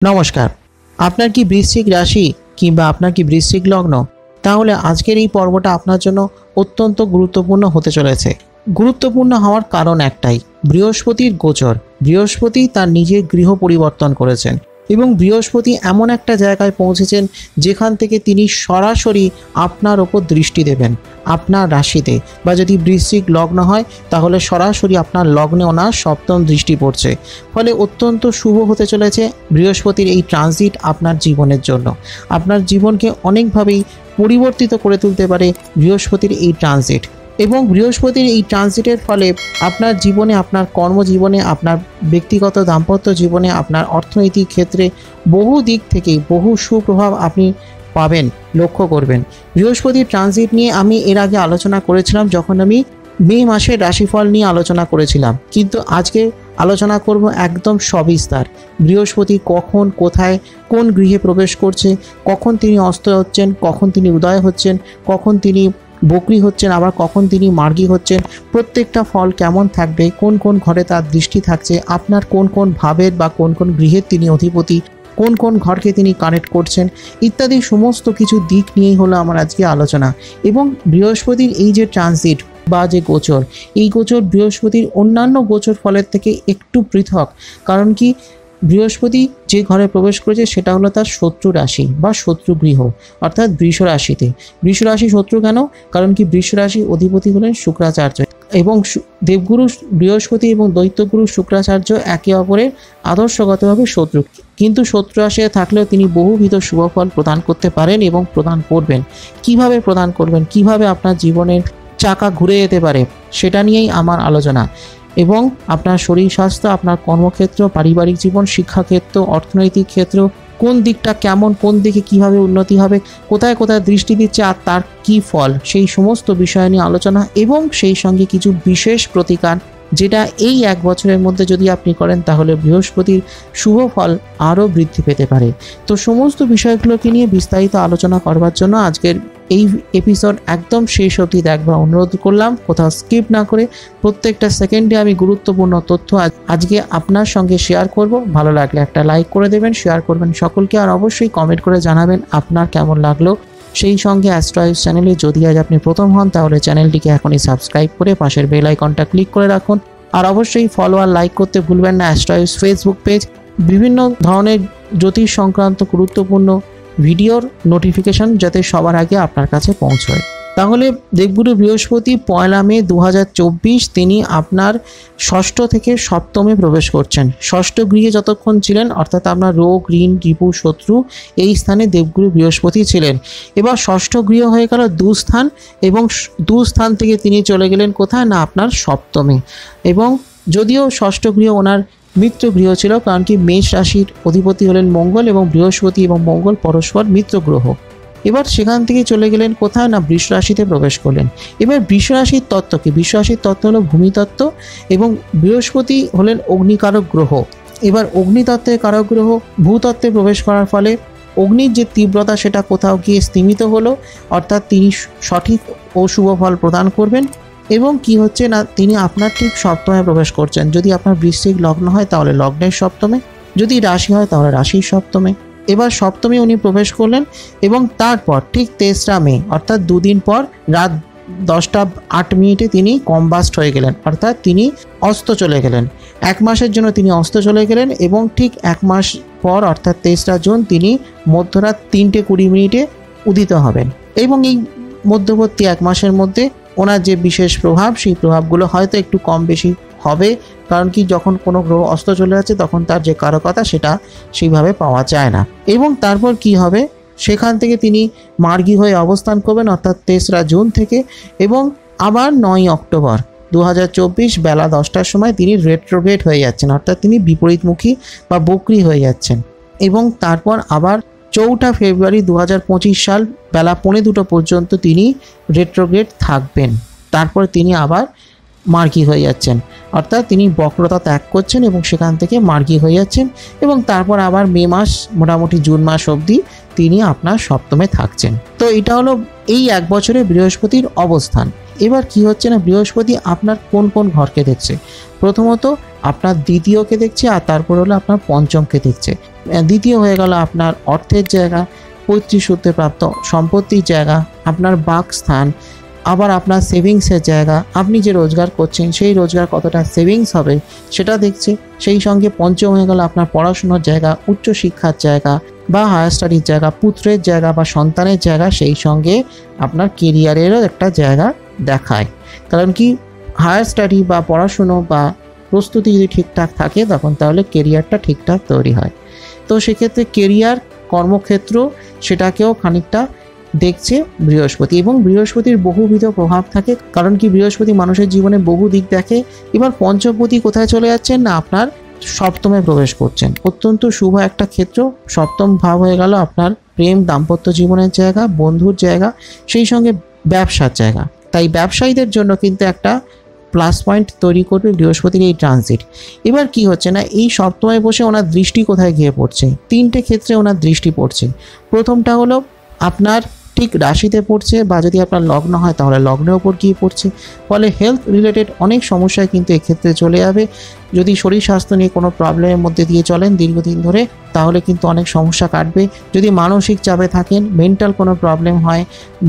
নমস্কার। আপনার কি বৃশ্চিক রাশি কিংবা আপনার কি বৃশ্চিক লগ্ন? তাহলে আজকের এই পর্বটা আপনার জন্য অত্যন্ত গুরুত্বপূর্ণ হতে চলেছে। গুরুত্বপূর্ণ হওয়ার কারণ একটাই, বৃহস্পতির গোচর। বৃহস্পতি তার নিজের গৃহ পরিবর্তন করেছেন এবং বৃহস্পতি এমন একটা জায়গায় পৌঁছেছেন যেখান থেকে তিনি সরাসরি আপনার ওপর দৃষ্টি দেবেন, আপনার রাশিতে। বা যদি বৃশ্চিক লগ্ন হয় তাহলে সরাসরি আপনার লগ্নে ওনার সপ্তম দৃষ্টি পড়ছে। ফলে অত্যন্ত শুভ হতে চলেছে বৃহস্পতির এই ট্রানজিট আপনার জীবনের জন্য। আপনার জীবনকে অনেকভাবেই পরিবর্তিত করে তুলতে পারে বৃহস্পতির এই ট্রানজিট। এবং বৃহস্পতির এই ট্রানজিটের ফলে আপনার জীবনে, আপনার কর্মজীবনে, আপনার ব্যক্তিগত দাম্পত্য জীবনে, আপনার অর্থনৈতিক ক্ষেত্রে বহু দিক থেকেই বহু সুপ্রভাব আপনি পাবেন, লক্ষ্য করবেন। বৃহস্পতির ট্রানজিট নিয়ে আমি এর আগে আলোচনা করেছিলাম যখন আমি মে মাসের রাশিফল নিয়ে আলোচনা করেছিলাম, কিন্তু আজকে আলোচনা করব একদম সবিস্তার। বৃহস্পতি কখন, কোথায়, কোন গৃহে প্রবেশ করছে, কখন তিনি অস্ত হচ্ছেন, কখন তিনি উদয় হচ্ছেন, কখন তিনি বকরি হচ্ছেন, আবার কখন তিনি মার্গী হচ্ছেন, প্রত্যেকটা ফল কেমন থাকবে, কোন কোন ঘরে তার দৃষ্টি থাকছে, আপনার কোন কোন ভাবের বা কোন কোন গৃহের তিনি অধিপতি, কোন কোন ঘরকে তিনি কানেক্ট করছেন, ইত্যাদি সমস্ত কিছু দিক নিয়েই হলো আমার আজকে আলোচনা। এবং বৃহস্পতির এই যে ট্রানজিট বা যে গোচর, এই গোচর বৃহস্পতির অন্যান্য গোচর ফলের থেকে একটু পৃথক। কারণ কি, বৃহস্পতি যে ঘরে প্রবেশ করেছে সেটা হলো তার শত্রু রাশি বা শত্রু গৃহ, অর্থাৎ বৃষ রাশিতে। বৃষ রাশি শত্রু কেন? কারণ কি, বৃষ রাশি অধিপতি হলেন শুক্রাচার্য এবং দেবগুরু বৃহস্পতি এবং দৈত্যগুরু শুক্রাচার্য একে অপরের আদর্শগতভাবে শত্রু। কিন্তু শত্রু রাশিতে থাকলেও তিনি বহুবিধ শুভফল প্রদান করতে পারেন এবং প্রদান করবেন। কিভাবে প্রদান করবেন, কিভাবে আপনার জীবনের চাকা ঘুরে যেতে পারে, সেটা নিয়েই আমার আলোচনা। এবং আপনার শরীর স্বাস্থ্য, আপনার কর্মক্ষেত্র, পারিবারিক জীবন, শিক্ষাক্ষেত্র, অর্থনৈতিক ক্ষেত্র, কোন দিকটা কেমন, কোন দিকে কিভাবে উন্নতি হবে, কোথায় কোথায় দৃষ্টি দিচ্ছে আর তার কি ফল, সেই সমস্ত বিষয় নিয়ে আলোচনা। এবং সেই সঙ্গে কিছু বিশেষ প্রতিকার যেটা এই এক বছরের মধ্যে যদি আপনি করেন তাহলে বৃহস্পতির শুভ ফল আরও বৃদ্ধি পেতে পারে। তো সমস্ত বিষয়গুলোকে নিয়ে বিস্তারিত আলোচনা করবার জন্য আজকের এই এপিসোড একদম শেষ অবধি দেখবার অনুরোধ করলাম, কোথাও স্কিপ না করে। প্রত্যেকটা সেকেন্ডে আমি গুরুত্বপূর্ণ তথ্য আজকে আপনার সঙ্গে শেয়ার করব। ভালো লাগলে একটা লাইক করে দেবেন, শেয়ার করবেন সকলকে, আর অবশ্যই কমেন্ট করে জানাবেন আপনার কেমন লাগলো। সেই সঙ্গে অ্যাস্ট্রোআইস চ্যানেলে যদি আজ আপনি প্রথম হন তাহলে চ্যানেলটিকে এখনই সাবস্ক্রাইব করে পাশের বেল আইকনটা ক্লিক করে রাখুন। আর অবশ্যই ফলো আর লাইক করতে ভুলবেন না অ্যাস্ট্রোআইস ফেসবুক পেজ। বিভিন্ন ধরনের জ্যোতিষ সংক্রান্ত গুরুত্বপূর্ণ ভিডিওর নোটিফিকেশন যাতে সবার আগে আপনার কাছে পৌঁছয়। তাহলে দেবগুরু বৃহস্পতি 1 মে 2024 তিনি আপনার ষষ্ঠ থেকে সপ্তমে প্রবেশ করছেন। ষষ্ঠ গৃহে যতক্ষণ ছিলেন, অর্থাৎ আপনার রোগ, ঋণ, রিপু, শত্রু, এই স্থানে দেবগুরু বৃহস্পতি ছিলেন। এবার ষষ্ঠ গৃহ হয়ে গেল দুস্থান, এবং দুস্থান থেকে তিনি চলে গেলেন কোথায় না আপনার সপ্তমে। এবং যদিও ষষ্ঠ গৃহ ওনার মিত্র গৃহ ছিল, কারণ কি মেষ রাশির অধিপতি হলেন মঙ্গল এবং বৃহস্পতি এবং মঙ্গল পরস্পর মিত্র গ্রহ। এবার সেখান থেকে চলে গেলেন কোথায় না বৃষ রাশিতে প্রবেশ করলেন। এবার বৃষ রাশির তত্ত্ব কি? বৃষ রাশির তত্ত্ব হলো ভূমিতত্ত্ব এবং বৃহস্পতি হলেন অগ্নিকারক গ্রহ। এবার অগ্নিতত্ত্বের কারক গ্রহ ভূতত্ত্বে প্রবেশ করার ফলে অগ্নির যে তীব্রতা সেটা কোথাও গিয়ে স্তীমিত হলো, অর্থাৎ তিনি সঠিক ও শুভ ফল প্রদান করবেন। এবং কি হচ্ছে না, তিনি আপনার ঠিক সপ্তমে প্রবেশ করছেন। যদি আপনার বৃশ্চিক লগ্ন হয় তাহলে লগ্নের সপ্তমে, যদি রাশি হয় তাহলে রাশির সপ্তমে। এবার সপ্তমে উনি প্রবেশ করলেন এবং তারপর ঠিক 3রা মে অর্থাৎ দুদিন পর রাত 10:08 তিনি কম্বাস্ট হয়ে গেলেন, অর্থাৎ তিনি অস্ত চলে গেলেন। 1 মাসের জন্য তিনি অস্ত চলে গেলেন এবং ঠিক 1 মাস পর অর্থাৎ 23রা জুন তিনি মধ্যরাত 3:20 উদিত হবেন। এবং এই মধ্যবর্তী 1 মাসের মধ্যে ওনার যে বিশেষ প্রভাব, সেই প্রভাবগুলো হয়তো একটু কম বেশি হবে। কারণ কি, যখন কোনো গ্রহ অস্ত চলে যাচ্ছে তখন তার যে কারকতা সেটা সেইভাবে পাওয়া যায় না। এবং তারপর কি হবে, সেখান থেকে তিনি মার্গী হয়ে অবস্থান করবেন অর্থাৎ 23রা জুন থেকে। এবং আবার 9 অক্টোবর 2024 বেলা 10টার সময় তিনি রেট্রোগ্রেড হয়ে যাচ্ছেন, অর্থাৎ তিনি বিপরীতমুখী বা বক্রী হয়ে যাচ্ছেন। এবং তারপর আবার 4 ফেব্রুয়ারি 2025 সাল বেলা 2:15 পর্যন্ত তিনি রেট্রোগ্রেড থাকবেন। তারপর তিনি আবার মার্গী হয়ে যাচ্ছেন, অর্থাৎ তিনি বক্রতা ত্যাগ করছেন এবং সেখান থেকে মার্গী হয়ে যাচ্ছেন। এবং তারপর আবার মে মাস, মোটামুটি জুন মাস অবধি তিনি আপনার সপ্তমে থাকছেন। তো এটা হলো এই 1 বছরে বৃহস্পতির অবস্থান। এবার কি হচ্ছে না, বৃহস্পতি আপনার কোন কোন ঘরকে দেখছে? প্রথমত আপনার দ্বিতীয়কে দেখছে, আর তারপর হলো আপনার পঞ্চমকে দেখছে। দ্বিতীয় হয়ে গেল আপনার অর্থের জায়গা, পৈতৃক সূত্রে প্রাপ্ত সম্পত্তির জায়গা, আপনার বাকস্থান, আবার আপনার সেভিংসের জায়গা, আপনি যে রোজগার করছেন সেই রোজগার কতটা সেভিংস হবে সেটা দেখছে। সেই সঙ্গে পঞ্চম হয়ে গেল আপনার পড়াশোনার জায়গা, উচ্চশিক্ষার জায়গা বা হায়ার স্টাডির জায়গা, পুত্রের জায়গা বা সন্তানের জায়গা, সেই সঙ্গে আপনার কেরিয়ারেরও একটা জায়গা দেখায়। কারণ কি হায়ার স্টাডি বা পড়াশুনো বা প্রস্তুতি যদি ঠিকঠাক থাকে তখন তাহলে কেরিয়ারটা ঠিকঠাক তৈরি হয়। তো সেক্ষেত্রে কেরিয়ার, কর্মক্ষেত্র সেটাকেও খানিকটা দেখছে বৃহস্পতি, এবং বৃহস্পতির বহুবিধ প্রভাব থাকে। কারণ কি বৃহস্পতি মানুষের জীবনে বহু দিক দেখে। এবার পঞ্চমপতি কোথায় চলে যাচ্ছেন না আপনার সপ্তমে প্রবেশ করছেন, অত্যন্ত শুভ একটা ক্ষেত্র। সপ্তম ভাব হয়ে গেল আপনার প্রেম, দাম্পত্য জীবনের জায়গা, বন্ধুর জায়গা, সেই সঙ্গে ব্যবসার জায়গা। তাই ব্যবসায়ীদের জন্য কিন্তু একটা প্লাস পয়েন্ট তৈরি করবে বৃহস্পতির এই ট্রানজিট। এবার কি হচ্ছে না এই সপ্তমে বসে ওনার দৃষ্টি কোথায় গিয়ে পড়ছে, তিনটে ক্ষেত্রে ওনার দৃষ্টি পড়ছে। প্রথমটা হলো আপনার ঠিক রাশিতে পড়ছে, বা যদি আপনার লগ্ন হয় তাহলে লগ্নের ওপর গিয়ে পড়ছে। ফলে হেলথ রিলেটেড অনেক সমস্যায় কিন্তু এক্ষেত্রে চলে যাবে। যদি শরীর স্বাস্থ্য নিয়ে কোনো প্রবলেমের মধ্যে দিয়ে চলেন দীর্ঘদিন ধরে তাহলে কিন্তু অনেক সমস্যা কাটবে। যদি মানসিক চাপে থাকেন, মেন্টাল কোনো প্রবলেম হয়,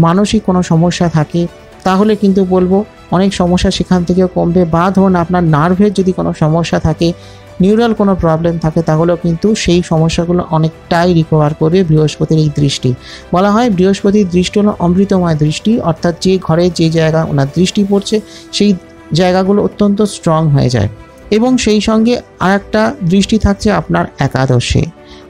মানসিক কোনো সমস্যা থাকে, তাহলে কিন্তু বলবো অনেক সমস্যা সেখান থেকেও কমবে। বা ধরুন আপনার নার্ভের যদি কোনো সমস্যা থাকে, নিউরাল কোনো প্রবলেম থাকে, তাহলেও কিন্তু সেই সমস্যাগুলো অনেকটাই রিকভার করবে বৃহস্পতির এই দৃষ্টি। বলা হয় বৃহস্পতির দৃষ্টি হলো অমৃতময় দৃষ্টি, অর্থাৎ যে ঘরে যে জায়গা ওনার দৃষ্টি পড়ছে সেই জায়গাগুলো অত্যন্ত স্ট্রং হয়ে যায়। এবং সেই সঙ্গে আর একটা দৃষ্টি থাকছে আপনার একাদশে,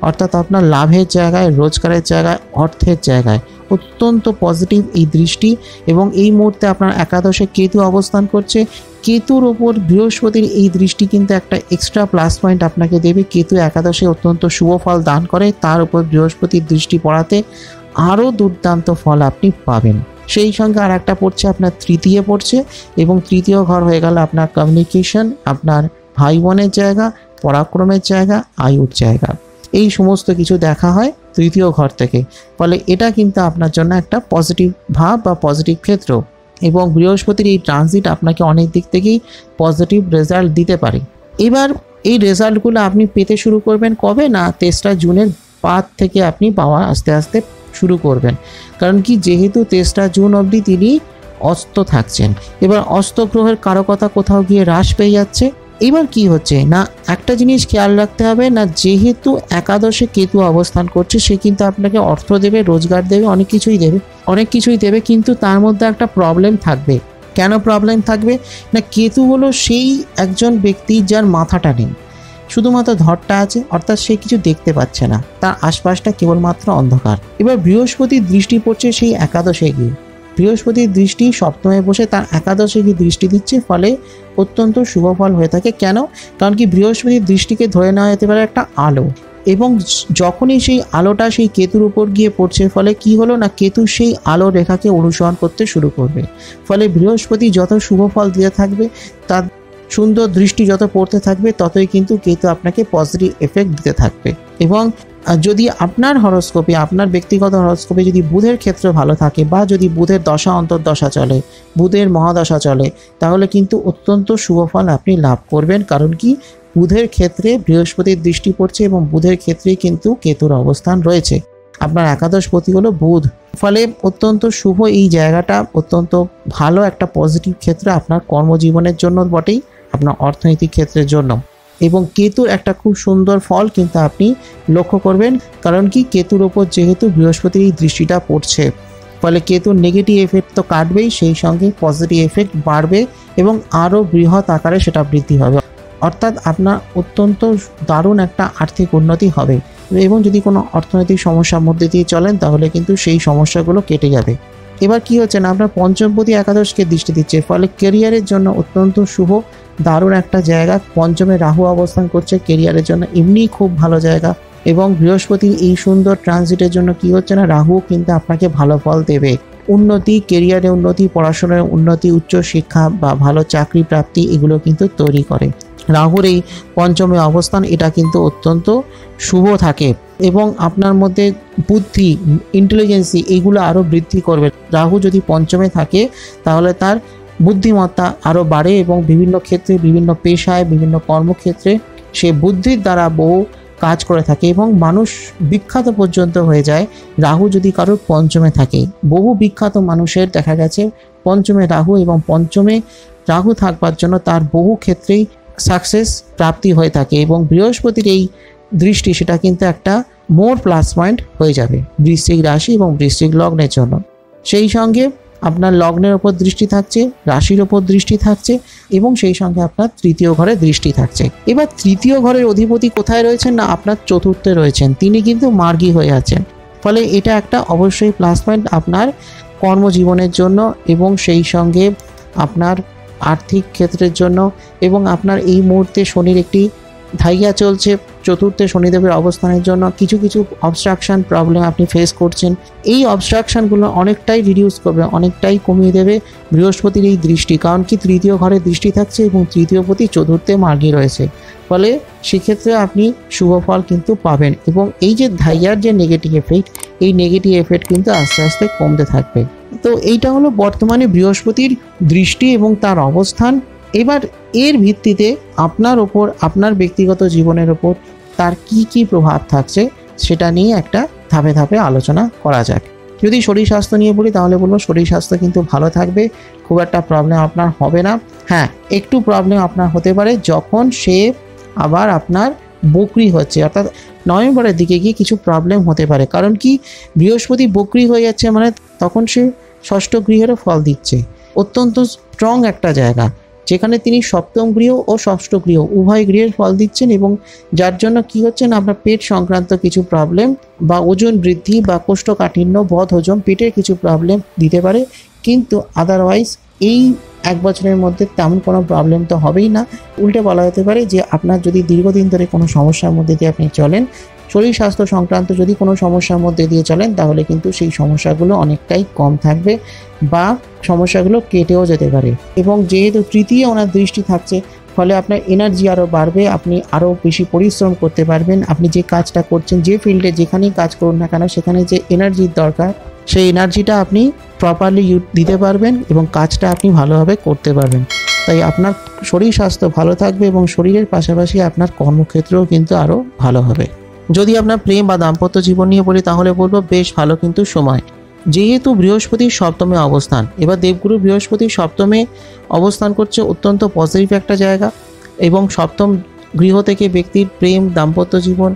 অর্থাৎ আপনার লাভের জায়গায়, রোজগারের জায়গায়, অর্থের জায়গায় অত্যন্ত পজিটিভ এই দৃষ্টি। এবং এই মুহূর্তে আপনার একাদশে কেতু অবস্থান করছে। কেতুর ওপর বৃহস্পতির এই দৃষ্টি কিন্তু একটা এক্সট্রা প্লাস পয়েন্ট আপনাকে দেবে। কেতু একাদশে অত্যন্ত শুভ ফল দান করে, তার উপর বৃহস্পতির দৃষ্টি পড়াতে আরও দুর্দান্ত ফল আপনি পাবেন। সেই সঙ্গে আর একটা পড়ছে আপনার তৃতীয় পড়ছে, এবং তৃতীয় ঘর হয়ে গেল আপনার কমিউনিকেশন, আপনার ভাই বোনের জায়গা, পরাক্রমের জায়গা, আয়ুর জায়গা। এই সমস্ত কিছু দেখা হয় তৃতীয় ঘর থেকে। ফলে এটা কিন্তু আপনার জন্য একটা পজিটিভ ভাব বা পজিটিভ ক্ষেত্র, এবং বৃহস্পতির এই ট্রানজিট আপনাকে অনেক দিক থেকেই পজিটিভ রেজাল্ট দিতে পারে। এবার এই রেজাল্টগুলো আপনি পেতে শুরু করবেন কবে না 23 জুনের পর থেকে আপনি পাওয়া আস্তে আস্তে শুরু করবেন। কারণ কি যেহেতু 23 জুন অবধি তিনি অস্ত থাকছেন, এবার অস্ত গ্রহের কারকতা কোথাও গিয়ে হ্রাস পেয়ে যাচ্ছে। এবার কি হচ্ছে না একটা জিনিস খেয়াল রাখতে হবে না, যেহেতু একাদশে কেতু অবস্থান করছে সে কিন্তু আপনাকে অর্থ দেবে, রোজগার দেবে, অনেক কিছুই দেবে, কিন্তু তার মধ্যে একটা প্রবলেম থাকবে। কেন প্রবলেম থাকবে না, কেতু হলো সেই একজন ব্যক্তি যার মাথাটা নেই, শুধুমাত্র ধরটা আছে, অর্থাৎ সে কিছু দেখতে পাচ্ছে না, তার আশপাশটা কেবলমাত্র অন্ধকার। এবার বৃহস্পতির দৃষ্টি পড়ছে সেই একাদশে গিয়ে, বৃহস্পতির দৃষ্টি সপ্তমে বসে তার একাদশে গিয়ে দৃষ্টি দিচ্ছে, ফলে অত্যন্ত শুভ ফল হয়ে থাকে। কেন? কারণ কি বৃহস্পতির দৃষ্টিকে ধরে নেওয়া যেতে পারে একটা আলো, এবং যখনই সেই আলোটা সেই কেতুর উপর গিয়ে পড়ছে ফলে কি হলো না কেতু সেই আলো রেখাকে অনুসরণ করতে শুরু করবে। ফলে বৃহস্পতি যত শুভ ফল দিয়ে থাকবে, তার সুন্দর দৃষ্টি যত পড়তে থাকবে, ততই কিন্তু কেতু আপনাকে পজিটিভ এফেক্ট দিতে থাকবে। এবং যদি আপনার হরস্কোপে, আপনার ব্যক্তিগত হরস্কোপে যদি বুধের ক্ষেত্র ভালো থাকে, বা যদি বুধের দশা অন্তর্দশা চলে, বুধের মহাদশা চলে, তাহলে কিন্তু অত্যন্ত শুভ ফল আপনি লাভ করবেন। কারণ কি বুধের ক্ষেত্রে বৃহস্পতির দৃষ্টি পড়ছে, এবং বুধের ক্ষেত্রেই কিন্তু কেতুর অবস্থান রয়েছে। আপনার একাদশপতি হলো বুধ, ফলে অত্যন্ত শুভ এই জায়গাটা, অত্যন্ত ভালো একটা পজিটিভ ক্ষেত্র আপনার কর্মজীবনের জন্য বটেই, আপনার অর্থনৈতিক ক্ষেত্রের জন্য। এবং কেতুর একটা খুব সুন্দর ফল কিন্তু আপনি লক্ষ্য করবেন। কারণ কি কেতুর ওপর যেহেতু বৃহস্পতির এই দৃষ্টিটা পড়ছে, ফলে কেতুর নেগেটিভ এফেক্ট তো কাটবেই, সেই সঙ্গে পজিটিভ এফেক্ট বাড়বে এবং আরও বৃহৎ আকারে সেটা বৃদ্ধি হবে। অর্থাৎ আপনার অত্যন্ত দারুণ একটা আর্থিক উন্নতি হবে। এবং যদি কোনো অর্থনৈতিক সমস্যার মধ্যে দিয়ে চলেন তাহলে কিন্তু সেই সমস্যাগুলো কেটে যাবে। এবার কি হচ্ছে না আপনার পঞ্চমপতি একাদশকে দৃষ্টি দিচ্ছে, ফলে কেরিয়ারের জন্য অত্যন্ত শুভ দারুণ একটা জায়গা। পঞ্চমে রাহু অবস্থান করছে, কেরিয়ারের জন্য এমনিই খুব ভালো জায়গা। এবং বৃহস্পতির এই সুন্দর ট্রানজিটের জন্য কি হচ্ছে না রাহু কিন্তু আপনাকে ভালো ফল দেবে, উন্নতি, কেরিয়ারে উন্নতি, পড়াশোনার উন্নতি, উচ্চ শিক্ষা বা ভালো চাকরি প্রাপ্তি, এগুলো কিন্তু তৈরি করে। রাহুর এই পঞ্চমে অবস্থান এটা কিন্তু অত্যন্ত শুভ থাকে, এবং আপনার মধ্যে বুদ্ধি, ইন্টেলিজেন্সি এইগুলো আরও বৃদ্ধি করবে। রাহু যদি পঞ্চমে থাকে তাহলে তার বুদ্ধিমত্তা আরও বাড়ে, এবং বিভিন্ন ক্ষেত্রে, বিভিন্ন পেশায়, বিভিন্ন কর্মক্ষেত্রে সে বুদ্ধির দ্বারা বহু কাজ করে থাকে এবং মানুষ বিখ্যাত পর্যন্ত হয়ে যায় রাহু যদি কারোর পঞ্চমে থাকে। বহু বিখ্যাত মানুষের দেখা গেছে পঞ্চমে রাহু, এবং পঞ্চমে রাহু থাকবার জন্য তার বহু ক্ষেত্রেই সাকসেস প্রাপ্তি হয়ে থাকে। এবং বৃহস্পতির এই দৃষ্টি সেটা কিন্তু একটা মোর প্লাস পয়েন্ট হয়ে যাবে বৃশ্চিক রাশি এবং বৃশ্চিক লগ্নের জন্য। সেই সঙ্গে আপনার লগ্নের ওপর দৃষ্টি থাকছে, রাশির ওপর দৃষ্টি থাকছে, এবং সেই সঙ্গে আপনার তৃতীয় ঘরে দৃষ্টি থাকছে। এবার তৃতীয় ঘরের অধিপতি কোথায় রয়েছেন না, আপনার চতুর্থে রয়েছেন, তিনি কিন্তু মার্গী হয়ে আছেন। ফলে এটা একটা অবশ্যই প্লাস পয়েন্ট আপনার কর্মজীবনের জন্য, এবং সেই সঙ্গে আপনার আর্থিক ক্ষেত্রের জন্য। এবং আপনার এই মুহূর্তে শনির একটি ধাইয়া চলছে চতুর্থে শনিদেবের অবস্থানের জন্য। কিছু কিছু অবস্ট্রাকশন প্রবলেম আপনি ফেস করছেন, এই অবস্ট্রাকশনগুলো অনেকটাই রিডিউস করবে, অনেকটাই কমিয়ে দেবে বৃহস্পতির এই দৃষ্টি। কারণ কি তৃতীয় ঘরে দৃষ্টি থাকছে এবং তৃতীয়পতি চতুর্থে মার্গী রয়েছে। ফলে সেক্ষেত্রে আপনি শুভ ফল কিন্তু পাবেন, এবং এই যে ধাইয়ার যে নেগেটিভ এফেক্ট, এই নেগেটিভ এফেক্ট কিন্তু আস্তে আস্তে কমতে থাকবে। তো এইটা হলো বর্তমানে বৃহস্পতির দৃষ্টি এবং তার অবস্থান। এবার এর ভিত্তিতে আপনার ওপর, আপনার ব্যক্তিগত জীবনের ওপর তার কি প্রভাব থাকছে সেটা নিয়ে একটা ধাপে ধাপে আলোচনা করা যাক। যদি শরীর স্বাস্থ্য নিয়ে বলি তাহলে বলবো শরীর স্বাস্থ্য কিন্তু ভালো থাকবে, খুব একটা প্রবলেম আপনার হবে না। হ্যাঁ, একটু প্রবলেম আপনার হতে পারে যখন সে আবার আপনার বকরি হচ্ছে, অর্থাৎ নভেম্বরের দিকে গিয়ে কিছু প্রবলেম হতে পারে। কারণ কি বৃহস্পতি বকরি হয়ে যাচ্ছে মানে তখন সে ষষ্ঠ গৃহেরও ফল দিচ্ছে। অত্যন্ত স্ট্রং একটা জায়গা যেখানে তিনি সপ্তম গৃহ ও ষষ্ঠ গৃহ উভয় গৃহের ফল দিচ্ছেন, এবং যার জন্য কি হচ্ছে না আপনার পেট সংক্রান্ত কিছু প্রবলেম বা ওজন বৃদ্ধি বা কোষ্ঠকাঠিন্য, বদ হজম, পেটের কিছু প্রবলেম দিতে পারে। কিন্তু আদারওয়াইজ এই এক বছরের মধ্যে তেমন কোনো প্রবলেম তো হবেই না। উল্টে বলা যেতে পারে যে আপনার যদি দীর্ঘদিন ধরে কোনো সমস্যার মধ্যে দিয়ে আপনি চলেন, শরীর স্বাস্থ্য সংক্রান্ত যদি কোনো সমস্যার মধ্যে দিয়ে চলেন, তাহলে কিন্তু সেই সমস্যাগুলো অনেকটাই কম থাকবে বা সমস্যাগুলো কেটেও যেতে পারে। এবং যেহেতু তৃতীয় ওনার দৃষ্টি থাকছে, ফলে আপনার এনার্জি আরও বাড়বে, আপনি আরও বেশি পরিশ্রম করতে পারবেন। আপনি যে কাজটা করছেন, যে ফিল্ডে যেখানেই কাজ করুন না কেন, সেখানে যে এনার্জির দরকার সেই এনার্জিটা আপনি প্রপারলি দিতে পারবেন এবং কাজটা আপনি ভালোভাবে করতে পারবেন। তাই আপনার শরীর স্বাস্থ্য ভালো থাকবে এবং শরীরের পাশাপাশি আপনার কর্মক্ষেত্রেও কিন্তু আরও ভালো হবে। যদি আপনার প্রেম বা দাম্পত্য জীবন নিয়ে বলি তাহলে বলবো বেশ ভালো কিন্তু সময়। যেহেতু বৃহস্পতির সপ্তমে অবস্থান, এবার দেবগুরু বৃহস্পতির সপ্তমে অবস্থান করছে, অত্যন্ত পজিটিভ একটা জায়গা। এবং সপ্তম গৃহ থেকে ব্যক্তির প্রেম, দাম্পত্য জীবন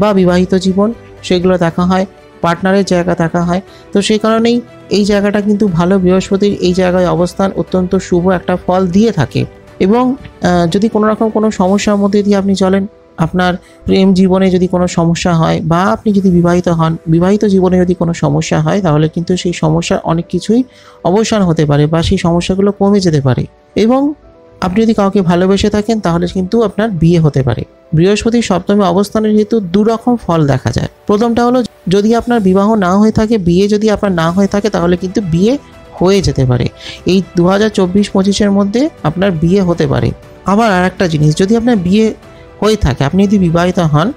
বা বিবাহিত জীবন সেগুলো দেখা হয়, পার্টনারের জায়গা দেখা হয়। তো সেই কারণেই এই জায়গাটা কিন্তু ভালো, বৃহস্পতির এই জায়গায় অবস্থান অত্যন্ত শুভ একটা ফল দিয়ে থাকে। এবং যদি কোনো রকম কোনো সমস্যার মধ্যে দিয়ে আপনি চলেন, আপনার প্রেম জীবনে যদি কোনো সমস্যা হয় বা আপনি যদি বিবাহিত হন, বিবাহিত জীবনে যদি কোনো সমস্যা হয়, তাহলে কিন্তু সেই সমস্যার অনেক কিছুই অবসান হতে পারে বা সেই সমস্যাগুলো কমে যেতে পারে। এবং আপনি যদি কাউকে ভালোবেসে থাকেন তাহলে কিন্তু আপনার বিয়ে হতে পারে। বৃহস্পতির সপ্তমে অবস্থানের হেতু দুরকম ফল দেখা যায়। প্রথমটা হলো যদি আপনার বিবাহ না হয়ে থাকে, বিয়ে যদি আপনার না হয়ে থাকে, তাহলে কিন্তু বিয়ে হয়ে যেতে পারে। এই 2024-25-এর মধ্যে আপনার বিয়ে হতে পারে। আবার আর একটা জিনিস, যদি আপনার বিয়ে হয়ে থাকে, আপনি যদি বিবাহিত হন,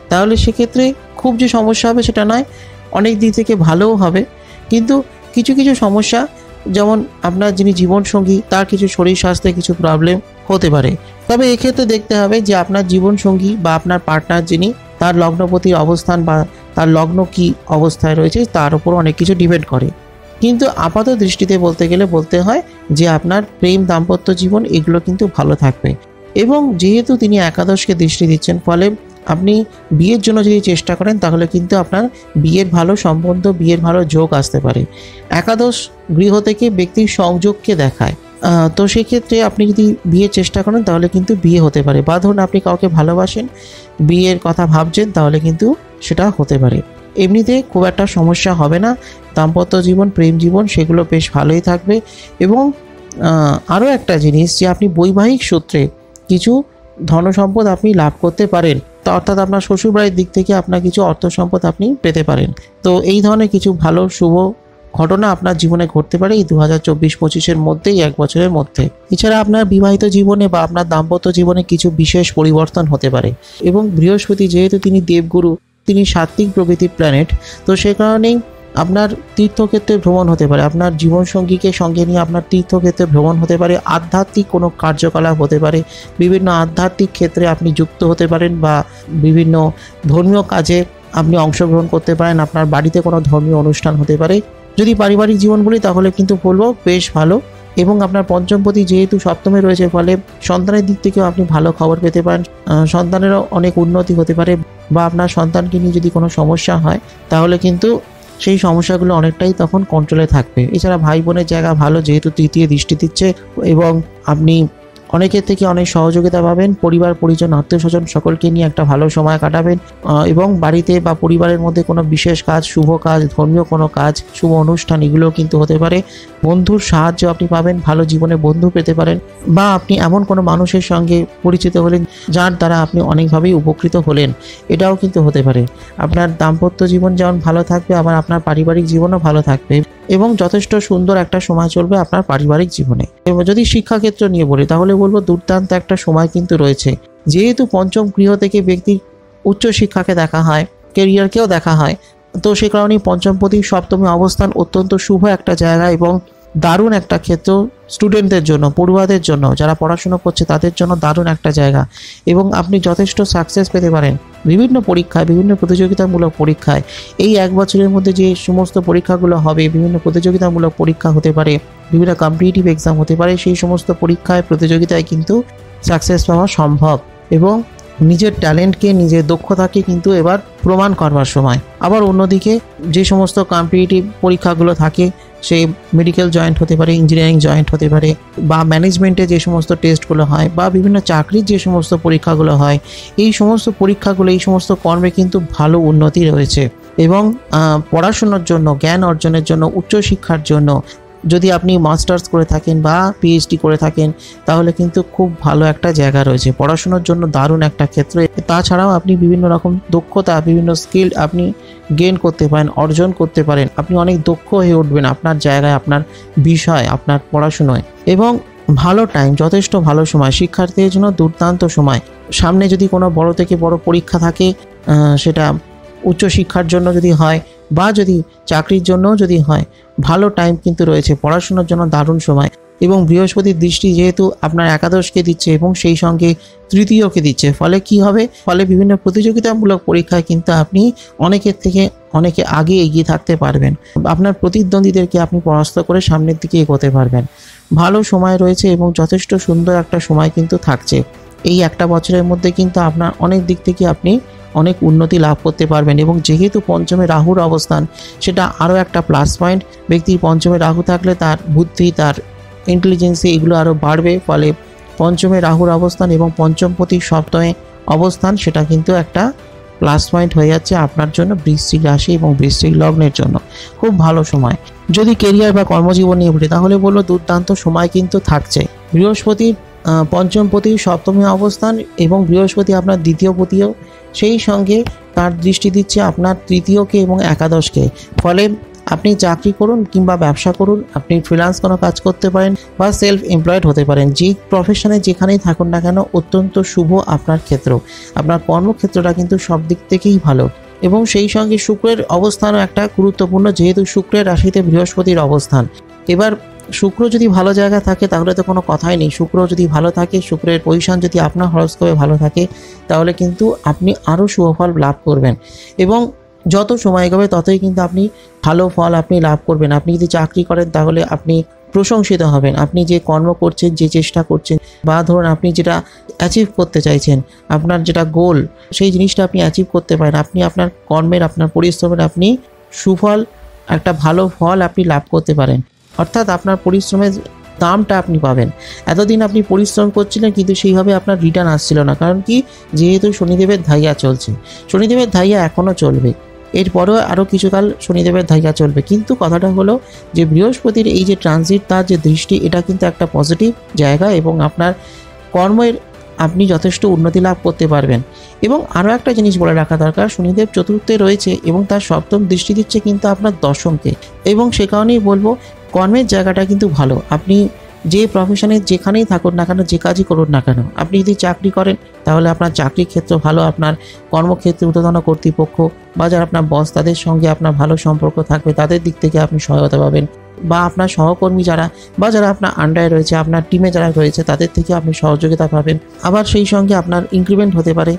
তাহলে সেক্ষেত্রে খুব যে সমস্যা হবে সেটা নয়, অনেক দিক থেকে ভালোও হবে। কিন্তু কিছু কিছু সমস্যা, যেমন আপনার যিনি জীবনসঙ্গী তার কিছু শরীর স্বাস্থ্যে কিছু প্রবলেম হতে পারে। তবে এক্ষেত্রে দেখতে হবে যে আপনার জীবনসঙ্গী বা আপনার পার্টনার যিনি, তার লগ্নপতির অবস্থান বা তার লগ্ন কী অবস্থায় রয়েছে তার উপর অনেক কিছু ডিপেন্ড করে। কিন্তু আপাত দৃষ্টিতে বলতে গেলে বলতে হয় যে আপনার প্রেম, দাম্পত্য জীবন এগুলো কিন্তু ভালো থাকবে। এবং যেহেতু তিনি একাদশকে দৃষ্টি দিচ্ছেন, ফলে আপনি বিয়ের জন্য যদি চেষ্টা করেন তাহলে কিন্তু আপনার বিয়ের ভালো সম্বন্ধ, বিয়ের ভালো যোগ আসতে পারে। একাদশ গৃহ থেকে ব্যক্তির সংযোগকে দেখায়। তো সেক্ষেত্রে আপনি যদি বিয়ের চেষ্টা করেন তাহলে কিন্তু বিয়ে হতে পারে। বা ধরুন আপনি কাউকে ভালোবাসেন, বিয়ের কথা ভাবছেন, তাহলে কিন্তু সেটা হতে পারে। এমনিতে খুব একটা সমস্যা হবে না। দাম্পত্য জীবন, প্রেম জীবন সেগুলো বেশ ভালোই থাকবে। এবং আরও একটা জিনিস, যে আপনি বৈবাহিক সূত্রে কিছু ধনসম্পদ আপনি লাভ করতে পারেন, তো অর্থাৎ আপনার শ্বশুরবাড়ির দিক থেকে আপনার কিছু অর্থ সম্পদ আপনি পেতে পারেন। তো এই ধরনের কিছু ভালো শুভ ঘটনা আপনার জীবনে ঘটতে পারে এই 2024-25-এর মধ্যেই, এক বছরের মধ্যে। এছাড়া আপনার বিবাহিত জীবনে বা আপনার দাম্পত্য জীবনে কিছু বিশেষ পরিবর্তন হতে পারে। এবং বৃহস্পতি যেহেতু তিনি দেবগুরু, তিনি সাত্ত্বিক প্রকৃতির প্ল্যানেট, তো সে কারণেই আপনার তীর্থক্ষেত্রে ভ্রমণ হতে পারে, আপনার জীবনসঙ্গীকে সঙ্গে নিয়ে আপনার তীর্থক্ষেত্রে ভ্রমণ হতে পারে, আধ্যাত্মিক কোনো কার্যকলাপ হতে পারে, বিভিন্ন আধ্যাত্মিক ক্ষেত্রে আপনি যুক্ত হতে পারেন বা বিভিন্ন ধর্মীয় কাজে আপনি অংশগ্রহণ করতে পারেন, আপনার বাড়িতে কোনো ধর্মীয় অনুষ্ঠান হতে পারে। যদি পারিবারিক জীবন বলি তাহলে কিন্তু বলবো বেশ ভালো। এবং আপনার পঞ্চমপতি যেহেতু সপ্তমে রয়েছে, ফলে সন্তানের দিক থেকেও আপনি ভালো খবর পেতে পারেন, সন্তানেরও অনেক উন্নতি হতে পারে, বা আপনার সন্তানকে নিয়ে যদি কোনো সমস্যা হয় তাহলে কিন্তু সেই সমস্যাগুলো অনেকটাই তখন কন্ট্রোলে থাকবে। এছাড়া ভাই বোনের জায়গা ভালো, যেহেতু তৃতীয় দৃষ্টি দিচ্ছে, এবং আপনি অনেকের থেকে অনেক সহযোগিতা পাবেন, পরিবার পরিজন আত্মীয় স্বজন সকলকে নিয়ে একটা ভালো সময় কাটাবেন, এবং বাড়িতে বা পরিবারের মধ্যে কোনো বিশেষ কাজ, শুভ কাজ, ধর্মীয় কোনো কাজ, শুভ অনুষ্ঠান এগুলোও কিন্তু হতে পারে। বন্ধুর সাহায্য আপনি পাবেন, ভালো জীবনে বন্ধু পেতে পারেন, বা আপনি এমন কোনো মানুষের সঙ্গে পরিচিত হলেন যার দ্বারা আপনি অনেকভাবেই উপকৃত হলেন, এটাও কিন্তু হতে পারে। আপনার দাম্পত্য জীবন যেমন ভালো থাকবে, আবার আপনার পারিবারিক জীবনও ভালো থাকবে, এবং যথেষ্ট সুন্দর একটা সময় চলবে আপনার পারিবারিক জীবনে। এবং যদি শিক্ষাক্ষেত্র নিয়ে বলি তাহলে বলবো দুর্দান্ত একটা সময় কিন্তু রয়েছে। যেহেতু পঞ্চম গৃহ থেকে ব্যক্তির উচ্চশিক্ষাকে দেখা হয়, কেরিয়ারকেও দেখা হয়, তো সে কারণেই পঞ্চমপতি সপ্তমী অবস্থান অত্যন্ত শুভ একটা জায়গা এবং দারুণ একটা ক্ষেত্র স্টুডেন্টদের জন্য, পড়ুয়াদের জন্য, যারা পড়াশুনো করছে তাদের জন্য দারুণ একটা জায়গা। এবং আপনি যথেষ্ট সাকসেস পেতে পারেন বিভিন্ন পরীক্ষায়, বিভিন্ন প্রতিযোগিতামূলক পরীক্ষায়। এই এক বছরের মধ্যে যে সমস্ত পরীক্ষাগুলো হবে, বিভিন্ন প্রতিযোগিতামূলক পরীক্ষা হতে পারে, বিভিন্ন কম্পিটিটিভ এক্সাম হতে পারে, সেই সমস্ত পরীক্ষায় প্রতিযোগিতায় কিন্তু সাকসেস পাওয়া সম্ভব। এবং নিজের ট্যালেন্টকে, নিজের দক্ষতাকে কিন্তু এবার প্রমাণ করবার সময়। আবার অন্যদিকে যে সমস্ত কম্পিটিটিভ পরীক্ষাগুলো থাকে, সে মেডিকেল জয়েন্ট হতে পারে, ইঞ্জিনিয়ারিং জয়েন্ট হতে পারে, বা ম্যানেজমেন্টে যে সমস্ত টেস্টগুলো হয়, বা বিভিন্ন চাকরির যে সমস্ত পরীক্ষাগুলো হয়, এই সমস্ত পরীক্ষাগুলো, এই সমস্ত কর্মে কিন্তু ভালো উন্নতি রয়েছে। এবং পড়াশোনার জন্য, জ্ঞান অর্জনের জন্য, উচ্চশিক্ষার জন্য যদি আপনি মাস্টার্স করে থাকেন বা পিএইচডি করে থাকেন তাহলে কিন্তু খুব ভালো একটা জায়গা রয়েছে। পড়াশোনার জন্য দারুণ একটা ক্ষেত্র। তাছাড়াও আপনি বিভিন্ন রকম দক্ষতা, বিভিন্ন স্কিল আপনি গেইন করতে পারেন, অর্জন করতে পারেন। আপনি অনেক দক্ষ হয়ে উঠবেন আপনার জায়গায়, আপনার বিষয়, আপনার পড়াশোনায়। এবং ভালো টাইম, যথেষ্ট ভালো সময়, শিক্ষার্থীদের জন্য দুর্দান্ত সময়। সামনে যদি কোনো বড় থেকে বড় পরীক্ষা থাকে, সেটা উচ্চশিক্ষার জন্য যদি হয় বা যদি চাকরির জন্যও যদি হয়, ভালো টাইম কিন্তু রয়েছে। পড়াশোনার জন্য দারুণ সময়। এবং বৃহস্পতির দৃষ্টি যেহেতু আপনার একাদশকে দিচ্ছে এবং সেই সঙ্গে তৃতীয়কে দিচ্ছে, ফলে কি হবে, ফলে বিভিন্ন প্রতিযোগিতামূলক পরীক্ষায় কিন্তু আপনি অনেকের থেকে অনেকে আগে এগিয়ে থাকতে পারবেন। আপনার প্রতিদ্বন্দ্বীদেরকে আপনি পরাস্ত করে সামনের দিকে এগোতে পারবেন। ভালো সময় রয়েছে এবং যথেষ্ট সুন্দর একটা সময় কিন্তু থাকছে। এই একটা বছরের মধ্যে কিন্তু আপনার অনেক দিক থেকে আপনি অনেক উন্নতি লাভ করতে পারবেন। এবং যেহেতু পঞ্চমে রাহুর অবস্থান, সেটা আরও একটা প্লাস পয়েন্ট। ব্যক্তির পঞ্চমে রাহু থাকলে তার বুদ্ধি, তার ইন্টেলিজেন্সি এগুলো আরও বাড়বে। ফলে পঞ্চমে রাহুর অবস্থান এবং পঞ্চমপতি সপ্তমে অবস্থান, সেটা কিন্তু একটা প্লাস পয়েন্ট হয়ে যাচ্ছে আপনার জন্য, বৃশ্চিক রাশি এবং বৃশ্চিক লগ্নের জন্য খুব ভালো সময়। যদি কেরিয়ার বা কর্মজীবন নিয়ে বলি তাহলে বলবো দুর্দান্ত সময় কিন্তু থাকছে। বৃহস্পতির পঞ্চমপতি সপ্তমী অবস্থান এবং বৃহস্পতি আপনার দ্বিতীয় পতিও, সেই সঙ্গে তার দৃষ্টি দিচ্ছে আপনার তৃতীয়কে এবং একাদশকে। ফলে আপনি চাকরি করুন কিংবা ব্যবসা করুন, আপনি ফ্রিল্যান্স কোনো কাজ করতে পারেন বা সেলফ এমপ্লয়েড হতে পারেন। যে প্রফেশনে যেখানেই থাকুন না কেন, অত্যন্ত শুভ আপনার ক্ষেত্র। আপনার কর্মক্ষেত্রটা কিন্তু সব দিক থেকেই ভালো। এবং সেই সঙ্গে শুক্রের অবস্থানও একটা গুরুত্বপূর্ণ, যেহেতু শুক্রের রাশিতে বৃহস্পতির অবস্থান। এবার শুক্র যদি ভালো জায়গা থাকে তাহলে তো কোনো কথাই নেই। শুক্র যদি ভালো থাকে, শুক্রের পজিশন যদি আপনার হরস্কোপে ভালো থাকে, তাহলে কিন্তু আপনি আরও শুভফল লাভ করবেন। এবং যত সময় এগোবে ততই কিন্তু আপনি ভালো ফল আপনি লাভ করবেন। আপনি যদি চাকরি করেন তাহলে আপনি প্রশংসিত হবেন। আপনি যে কর্ম করছেন, যে চেষ্টা করছেন, বা ধরুন আপনি যেটা অ্যাচিভ করতে চাইছেন, আপনার যেটা গোল, সেই জিনিসটা আপনি অ্যাচিভ করতে পারেন। আপনি আপনার কর্মের, আপনার পরিশ্রমের আপনি সুফল, একটা ভালো ফল আপনি লাভ করতে পারেন। অর্থাৎ আপনার পরিশ্রমের দামটা আপনি পাবেন। এতদিন আপনি পরিশ্রম করছিলেন কিন্তু সেইভাবে আপনার রিটার্ন আসছিল না, কারণ কি, যেহেতু শনিদেবের ধাইয়া চলছে। শনিদেবের ধাইয়া এখনও চলবে, এরপরেও আরও কিছুকাল শনিদেবের ধাইয়া চলবে। কিন্তু কথাটা হলো যে বৃহস্পতির এই যে ট্রানজিট, তার যে দৃষ্টি, এটা কিন্তু একটা পজিটিভ জায়গা এবং আপনার কর্মের আপনি যথেষ্ট উন্নতি লাভ করতে পারবেন। এবং আরও একটা জিনিস বলে রাখা দরকার, শনিদেব চতুর্থে রয়েছে এবং তার সপ্তম দৃষ্টি দিচ্ছে কিন্তু আপনার দশমকে। এবং সে কারণেই বলবো কর্মের জায়গাটা কিন্তু ভালো। আপনি যে প্রফেশনে যেখানেই থাকুন না কেন, যে কাজই করুন না কেন, আপনি যদি চাকরি করেন তাহলে আপনার চাকরির ক্ষেত্র ভালো, আপনার কর্মক্ষেত্রে ঊর্ধ্বতন কর্তৃপক্ষ বা যারা আপনার বস তাদের সঙ্গে আপনার ভালো সম্পর্ক থাকবে, তাদের দিক থেকে আপনি সহায়তা পাবেন, বা আপনার সহকর্মী যারা বা যারা আপনার আন্ডারে রয়েছে, আপনার টিমে যারা রয়েছে তাদের থেকে আপনি সহযোগিতা পাবেন। আবার সেই সঙ্গে আপনার ইনক্রিমেন্ট হতে পারে,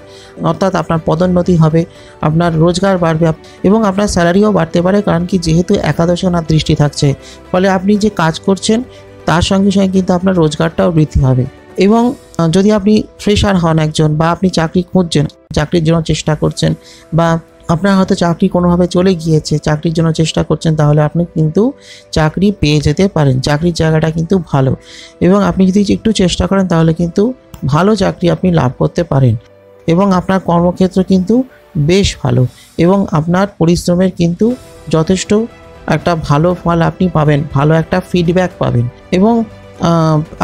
অর্থাৎ আপনার পদোন্নতি হবে, আপনার রোজগার বাড়বে এবং আপনার স্যালারিও বাড়তে পারে। কারণ কি, যেহেতু একাদশে ওনার দৃষ্টি থাকছে, ফলে আপনি যে কাজ করছেন তার সঙ্গে সঙ্গে কিন্তু আপনার রোজগারটাও বৃদ্ধি হবে। এবং যদি আপনি ফ্রেশার হন একজন, বা আপনি চাকরি খুঁজছেন, চাকরির জন্য চেষ্টা করছেন, বা আপনার হয়তো চাকরি কোনোভাবে চলে গিয়েছে, চাকরির জন্য চেষ্টা করছেন, তাহলে আপনি কিন্তু চাকরি পেয়ে যেতে পারেন। চাকরির জায়গাটা কিন্তু ভালো, এবং আপনি যদি একটু চেষ্টা করেন তাহলে কিন্তু ভালো চাকরি আপনি লাভ করতে পারেন। এবং আপনার কর্মক্ষেত্র কিন্তু বেশ ভালো, এবং আপনার পরিশ্রমের কিন্তু যথেষ্ট একটা ভালো ফল আপনি পাবেন, ভালো একটা ফিডব্যাক পাবেন। এবং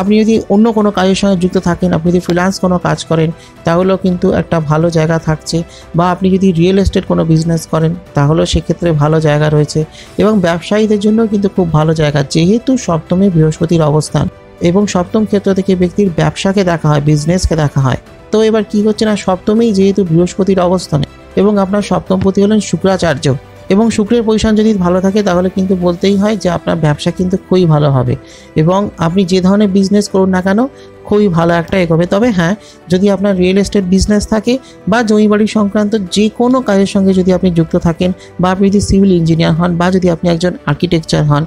আপনি যদি অন্য কোনো কাজের সঙ্গে যুক্ত থাকেন, আপনি যদি ফ্রিল্যান্স কোনো কাজ করেন তাহলেও কিন্তু একটা ভালো জায়গা থাকছে, বা আপনি যদি রিয়েল এস্টেট কোনো বিজনেস করেন তাহলেও সেক্ষেত্রে ভালো জায়গা রয়েছে। এবং ব্যবসায়ীদের জন্য কিন্তু খুব ভালো জায়গা, যেহেতু সপ্তমে বৃহস্পতির অবস্থান, এবং সপ্তম ক্ষেত্র থেকে ব্যক্তির ব্যবসাকে দেখা হয়, বিজনেসকে দেখা হয়। তো এবার কি হচ্ছে না, সপ্তমেই যেহেতু বৃহস্পতির অবস্থানে, এবং আপনার সপ্তমপতি হলেন শুক্রাচার্য, এবং শুক্রের পজিশন যদি ভালো থাকে তাহলে কিন্তু বলতেই হয় যে আপনার ব্যবসা কিন্তু খুবই ভালো হবে, এবং আপনি যে ধরনের বিজনেস করুন না কেন খুবই ভালো একটা এগোবে। তবে হ্যাঁ, যদি আপনার রিয়েল এস্টেট বিজনেস থাকে বা জমি বাড়ি সংক্রান্ত যে কোনো কাজের সঙ্গে যদি আপনি যুক্ত থাকেন, বা আপনি যদি সিভিল ইঞ্জিনিয়ার হন, বা যদি আপনি একজন আর্কিটেকচার হন,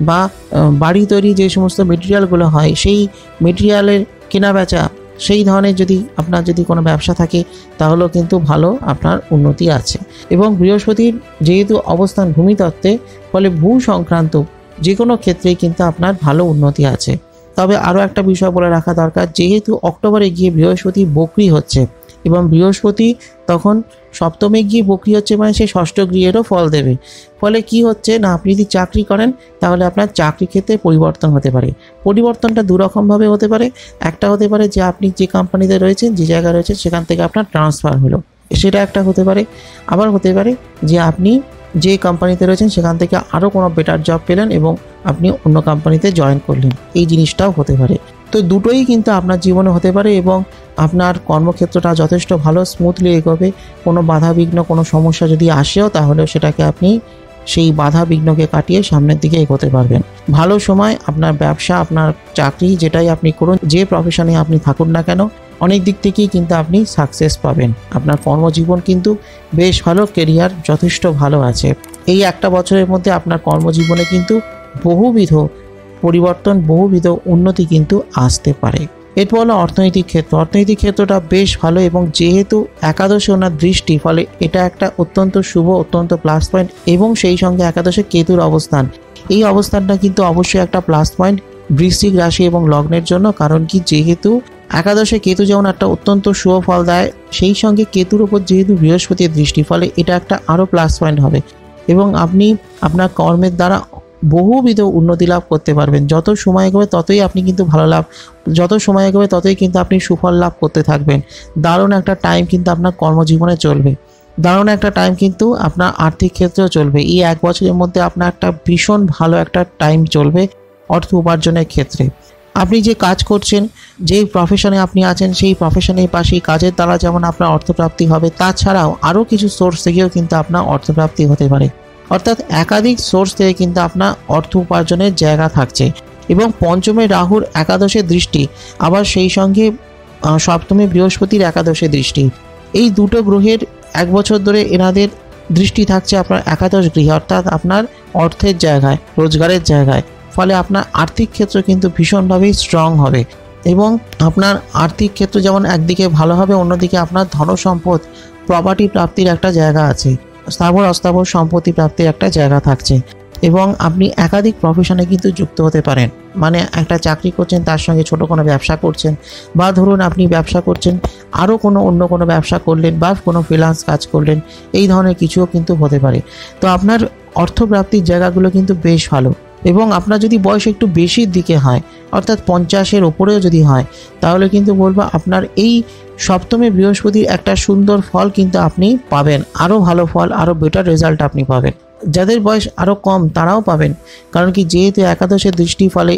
বা বাড়ি তৈরি যে সমস্ত মেটেরিয়ালগুলো হয় সেই মেটেরিয়ালের কেনা বেচা, সেই ধরনের যদি আপনার যদি কোনো ব্যবসা থাকে তাহলেও কিন্তু ভালো আপনার উন্নতি আছে। এবং বৃহস্পতির যেহেতু অবস্থান ভূমিতত্ত্বে, ফলে ভূ সংক্রান্ত যে কোনো ক্ষেত্রেই কিন্তু আপনার ভালো উন্নতি আছে। তবে আরও একটা বিষয় বলে রাখা দরকার, যেহেতু অক্টোবরে গিয়ে বৃহস্পতি বক্রি হচ্ছে, এবং বৃহস্পতি তখন সপ্তমে গিয়ে বক্রি হচ্ছে, মানে সে ষষ্ঠ গৃহেরও ফল দেবে। ফলে কি হচ্ছে না, আপনি যদি চাকরি করেন তাহলে আপনার চাকরি ক্ষেত্রে পরিবর্তন হতে পারে। পরিবর্তনটা দুরকমভাবে হতে পারে। একটা হতে পারে যে আপনি যে কোম্পানিতে রয়েছেন, যে জায়গায় রয়েছেন সেখান থেকে আপনার ট্রান্সফার হলো, সেটা একটা হতে পারে। আবার হতে পারে যে আপনি যে কোম্পানিতে রয়েছেন সেখান থেকে আরও কোনো বেটার জব পেলেন এবং আপনি অন্য কোম্পানিতে জয়েন করলেন, এই জিনিসটাও হতে পারে। তো দুটোই কিন্তু আপনার জীবনে হতে পারে, এবং আপনার কর্মক্ষেত্রটা যথেষ্ট ভালো স্মুথলি এগোবে। কোনো বাধা বিঘ্ন, কোনো সমস্যা যদি আসেও তাহলেও সেটাকে আপনি সেই বাধা বিঘ্নকে কাটিয়ে সামনের দিকে এগোতে পারবেন। ভালো সময় আপনার ব্যবসা, আপনার চাকরি, যেটাই আপনি করুন, যে প্রফেশনে আপনি থাকুন না কেন, অনেক দিক থেকেই কিন্তু আপনি সাকসেস পাবেন। আপনার কর্মজীবন কিন্তু বেশ ভালো, কেরিয়ার যথেষ্ট ভালো আছে। এই একটা বছরের মধ্যে আপনার কর্মজীবনে কিন্তু বহুবিধ পরিবর্তন, বহুবিধ উন্নতি কিন্তু আসতে পারে। এরপর হলো অর্থনৈতিক ক্ষেত্র। অর্থনৈতিক ক্ষেত্রটা বেশ ভালো, এবং যেহেতু একাদশে ওনার দৃষ্টি, ফলে এটা একটা অত্যন্ত শুভ, অত্যন্ত প্লাস পয়েন্ট। এবং সেই সঙ্গে একাদশে কেতুর অবস্থান, এই অবস্থানটা কিন্তু অবশ্যই একটা প্লাস পয়েন্ট বৃশ্চিক রাশি এবং লগ্নের জন্য। কারণ কি, যেহেতু একাদশে কেতু যেমন একটা অত্যন্ত শুভ ফল দেয়, সেই সঙ্গে কেতুর উপর যেহেতু বৃহস্পতির দৃষ্টি, ফলে এটা একটা আরও প্লাস পয়েন্ট হবে। এবং আপনি আপনার কর্মের দ্বারা বহুবিধ উন্নতি লাভ করতে পারবেন। যত সময় এগোবে ততই আপনি কিন্তু ভালো লাভ, যত সময় এগোবে ততই কিন্তু আপনি সুফল লাভ করতে থাকবেন। দারুণ একটা টাইম কিন্তু আপনার কর্মজীবনে চলবে, দারুণ একটা টাইম কিন্তু আপনার আর্থিক ক্ষেত্রেও চলবে। এই এক বছরের মধ্যে আপনার একটা ভীষণ ভালো একটা টাইম চলবে অর্থ উপার্জনের ক্ষেত্রে। আপনি যে কাজ করছেন, যেই প্রফেশনে আপনি আছেন, সেই প্রফেশনের পাশেই কাজের দ্বারা যেমন আপনার অর্থপ্রাপ্তি হবে, তাছাড়াও আরও কিছু সোর্স থেকেও কিন্তু আপনার অর্থপ্রাপ্তি হতে পারে। অর্থাৎ একাধিক সোর্স থেকে কিন্তু আপনার অর্থ উপার্জনের জায়গা থাকছে। এবং পঞ্চমে রাহুর একাদশে দৃষ্টি, আবার সেই সঙ্গে সপ্তমে বৃহস্পতির একাদশে দৃষ্টি, এই দুটো গ্রহের এক বছর ধরে এনাদের দৃষ্টি থাকছে আপনার একাদশ গৃহে, অর্থাৎ আপনার অর্থের জায়গায়, রোজগারের জায়গায়। ফলে আপনার আর্থিক ক্ষেত্র কিন্তু ভীষণভাবেই স্ট্রং হবে, এবং আপনার আর্থিক ক্ষেত্র যেমন একদিকে ভালো হবে, অন্যদিকে আপনার ধনসম্পদ, প্রপার্টি প্রাপ্তির একটা জায়গা আছে, স্থাবর অস্থাবর সম্পত্তি প্রাপ্তির একটা জায়গা থাকছে। এবং আপনি একাধিক প্রফেশনে কিন্তু যুক্ত হতে পারেন, মানে একটা চাকরি করছেন, তার সঙ্গে ছোট কোনো ব্যবসা করছেন, বা ধরুন আপনি ব্যবসা করছেন, আরও অন্য কোনো ব্যবসা করলেন, বা কোনো ফ্রিল্যান্স কাজ করলেন, এই ধরনের কিছুও কিন্তু হতে পারে। তো আপনার অর্থপ্রাপ্তির জায়গাগুলো কিন্তু বেশ ভালো। এবং আপনার যদি বয়স একটু বেশির দিকে হয়, অর্থাৎ 50-এর ওপরেও যদি হয়, তাহলে কিন্তু বলবো আপনার এই সপ্তমে বৃহস্পতির একটা সুন্দর ফল কিন্তু আপনি পাবেন, আরও ভালো ফল, আরও বেটার রেজাল্ট আপনি পাবেন। যাদের বয়স আরও কম তারাও পাবেন, কারণ কি, যেহেতু একাদশের দৃষ্টি, ফলে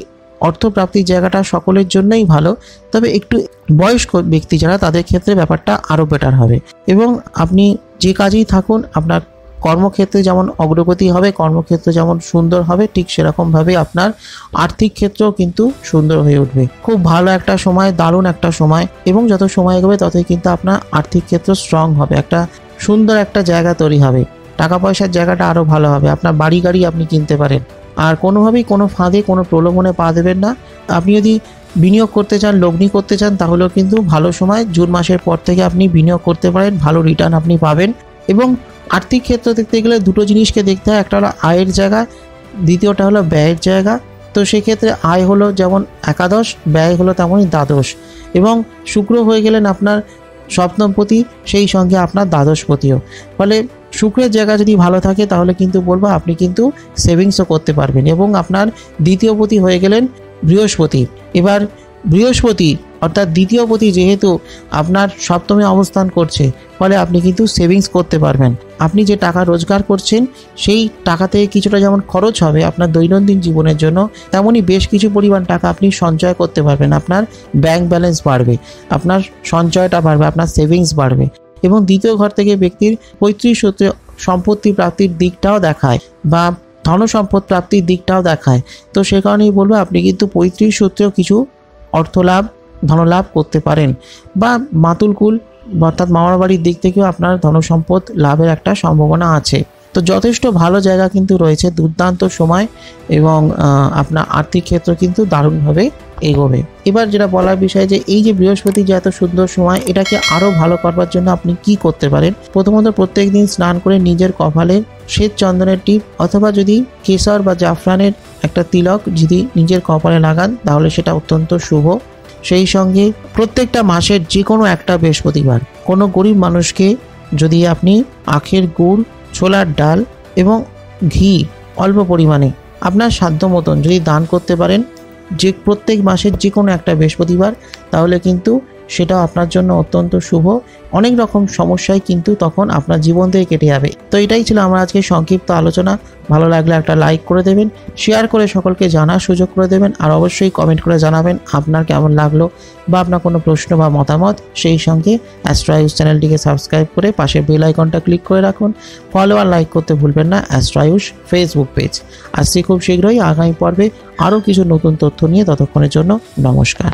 অর্থপ্রাপ্তির জায়গাটা সকলের জন্যই ভালো, তবে একটু বয়স্ক ব্যক্তি যারা তাদের ক্ষেত্রে ব্যাপারটা আরও বেটার হবে। এবং আপনি যে কাজেই থাকুন, আপনার কর্মক্ষেত্রে যেমন অগ্রগতি হবে, কর্মক্ষেত্র যেমন সুন্দর হবে, ঠিক সেরকমভাবে আপনার আর্থিক ক্ষেত্রেও কিন্তু সুন্দর হয়ে উঠবে। খুব ভালো একটা সময়, দারুণ একটা সময়, এবং যত সময় এগোবে ততই কিন্তু আপনার আর্থিক ক্ষেত্র স্ট্রং হবে, একটা সুন্দর একটা জায়গা তৈরি হবে, টাকা পয়সার জায়গাটা আরও ভালো হবে, আপনার বাড়ি গাড়ি আপনি কিনতে পারেন। আর কোনোভাবেই কোনো ফাঁদে কোনো প্রলোভনে পা দেবেন না। আপনি যদি বিনিয়োগ করতে চান, লগ্নি করতে চান, তাহলেও কিন্তু ভালো সময়, জুন মাসের পর থেকে আপনি বিনিয়োগ করতে পারেন, ভালো রিটার্ন আপনি পাবেন। এবং আর্থিক ক্ষেত্র দেখতে গেলে দুটো জিনিসকে দেখতে হয়, একটা হলো আয়ের জায়গা, দ্বিতীয়টা হলো ব্যয়ের জায়গা। তো সেক্ষেত্রে আয় হলো যেমন একাদশ, ব্যয় হলো তেমনই দ্বাদশ, এবং শুক্র হয়ে গেলেন আপনার সপ্তমপতি, সেই সঙ্গে আপনার দ্বাদশপতিও। ফলে শুক্রের জায়গা যদি ভালো থাকে তাহলে কিন্তু বলবো আপনি কিন্তু সেভিংসও করতে পারবেন। এবং আপনার দ্বিতীয়পতি হয়ে গেলেন বৃহস্পতি। এবার বৃহস্পতি অর্থাৎ দ্বিতীয়পতি যেহেতু আপনার সপ্তমে অবস্থান করছে, ফলে আপনি কিন্তু সেভিংস করতে পারবেন। আপনি যে টাকা রোজগার করছেন সেই টাকা থেকে কিছুটা যেমন খরচ হবে আপনার দৈনন্দিন জীবনের জন্য, তেমনই বেশ কিছু পরিমাণ টাকা আপনি সঞ্চয় করতে পারবেন। আপনার ব্যাংক ব্যালেন্স বাড়বে, আপনার সঞ্চয়টা বাড়বে, আপনার সেভিংস বাড়বে। এবং দ্বিতীয় ঘর থেকে ব্যক্তির পৈতৃক সূত্রে সম্পত্তি প্রাপ্তির দিকটাও দেখায়, বা ধনসম্পদ প্রাপ্তির দিকটাও দেখায়। তো সে কারণেই বলবো আপনি কিন্তু পৈতৃক সূত্রেও কিছু অর্থলাভ, ধনলাভ করতে পারেন, বা মাতুলকুল অর্থাৎ মামার বাড়ির দিক থেকেও আপনার ধনসম্পদ লাভের একটা সম্ভাবনা আছে। তো যথেষ্ট ভালো জায়গা কিন্তু রয়েছে, দুর্দান্ত সময়, এবং আপনার আর্থিক ক্ষেত্র কিন্তু দারুণভাবে এগোবে। এবার যেটা বলার বিষয় যে এই যে বৃহস্পতি যে এত সুন্দর সময়, এটাকে আরও ভালো করবার জন্য আপনি কি করতে পারেন। প্রথমত প্রত্যেক দিন স্নান করে নিজের কপালে শ্বেত চন্দনের টিপ অথবা যদি কেশর বা জাফরানের একটা তিলক যদি নিজের কপালে লাগান তাহলে সেটা অত্যন্ত শুভ। সেই সঙ্গে প্রত্যেকটা মাসের যে কোনো একটা বৃহস্পতিবার কোনো গরিব মানুষকে যদি আপনি আখের গুড়, ছোলার ডাল এবং ঘি অল্প পরিমাণে আপনার সাধ্য মতন যদি দান করতে পারেন যে প্রত্যেক মাসের যে কোনো একটা বৃহস্পতিবার, তাহলে কিন্তু সেটাও আপনার জন্য অত্যন্ত শুভ। অনেক রকম সমস্যায় কিন্তু তখন আপনার জীবন থেকে কেটে যাবে। তো এটাই ছিল আমার আজকে সংক্ষিপ্ত আলোচনা। ভালো লাগলে একটা লাইক করে দেবেন, শেয়ার করে সকলকে জানার সুযোগ করে দেবেন, আর অবশ্যই কমেন্ট করে জানাবেন আপনার কেমন লাগলো বা আপনার কোনো প্রশ্ন বা মতামত। সেই সঙ্গে অ্যাস্ট্রো আয়ুষ চ্যানেলটিকে সাবস্ক্রাইব করে পাশে বেল আইকনটা ক্লিক করে রাখুন। ফলো আর লাইক করতে ভুলবেন না অ্যাস্ট্রো আয়ুষ ফেসবুক পেজ। আসছি খুব শীঘ্রই আগামী পর্বে আরও কিছু নতুন তথ্য নিয়ে। ততক্ষণের জন্য নমস্কার।